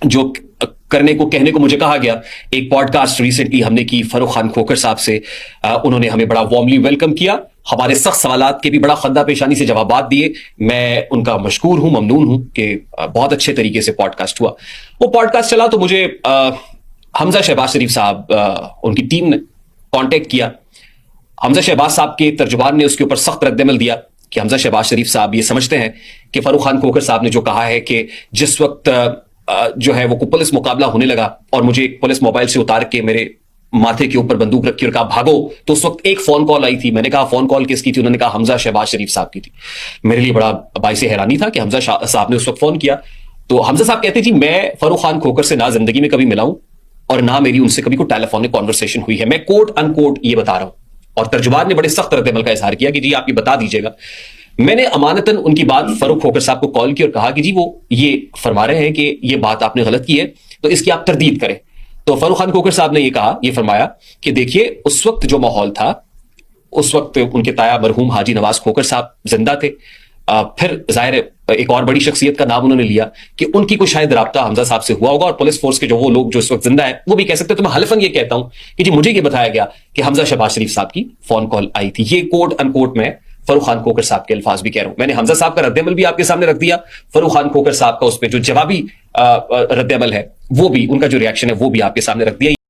جو کرنے کو کہنے کو مجھے کہا گیا. ایک پوڈ کاسٹ ریسنٹلی ہم نے کی فاروق خان کھوکھر صاحب سے, انہوں نے ہمیں بڑا وارملی ویلکم کیا, ہمارے سخت سوالات کے بھی بڑا خندہ پیشانی سے جوابات دیے. میں ان کا مشکور ہوں, ممنون ہوں کہ بہت اچھے طریقے سے پوڈ کاسٹ ہوا. وہ پوڈ کاسٹ چلا تو مجھے حمزہ شہباز شریف صاحب, ان کی ٹیم نے کانٹیکٹ کیا. حمزہ شہباز صاحب کے ترجمان نے اس کے اوپر سخت رد عمل دیا کہ حمزہ شہباز شریف صاحب یہ سمجھتے ہیں کہ فاروق خان کھوکھر صاحب نے جو کہا ہے کہ جس وقت جو ہے وہ پولیس مقابلہ ہونے لگا اور مجھے ایک پولیس موبائل سے اتار کے میرے ماتھے کے اوپر بندوق رکھی اور کہا بھاگو, تو اس وقت ایک فون کال آئی تھی. میں نے کہا فون کال کس کی تھی؟ انہوں نے کہا حمزہ شہباز شریف صاحب کی تھی. میرے لیے بڑا باعث حیرانی تھا کہ حمزہ صاحب نے اس وقت فون کیا. تو حمزہ صاحب کہتے جی میں فاروق خان کھوکھر سے نہ زندگی میں کبھی ملا ہوں اور نہ میری ان سے کبھی کوئی ٹیلی فونک کانورسیشن ہوئی ہے, میں کوٹ ان کوٹ یہ بتا رہا ہوں. اور ترجمان نے بڑے سخت رد عمل کا اظہار کیا کہ جی آپ یہ بتا دیجیے گا. میں نے امانتاً ان کی بات فاروق کھوکھر صاحب کو کال کی اور کہا کہ جی وہ یہ فرما رہے ہیں کہ یہ بات آپ نے غلط کی ہے تو اس کی آپ تردید کریں. تو فاروق خان کھوکھر صاحب نے یہ کہا, یہ فرمایا کہ دیکھیے اس وقت جو ماحول تھا, اس وقت ان کے تایا مرحوم حاجی نواز کھوکھر صاحب زندہ تھے. پھر ظاہر ایک اور بڑی شخصیت کا نام انہوں نے لیا کہ ان کی کوئی شاید رابطہ حمزہ صاحب سے ہوا ہوگا, اور پولیس فورس کے جو وہ لوگ جو اس وقت زندہ ہیں وہ بھی کہہ سکتے ہیں. تو میں حلفاً یہ کہتا ہوں کہ جی مجھے یہ بتایا گیا کہ حمزہ شہباز شریف صاحب کی فون کال آئی تھی. یہ کوٹ ان کوٹ میں فاروق خان کھوکھر صاحب کے الفاظ بھی کہہ رہا ہوں. میں نے حمزہ صاحب کا رد عمل بھی آپ کے سامنے رکھ دیا, فاروق خان کھوکھر صاحب کا اس پہ جو جوابی رد عمل ہے وہ بھی, ان کا جو ریاکشن ہے وہ بھی آپ کے سامنے رکھ دیا.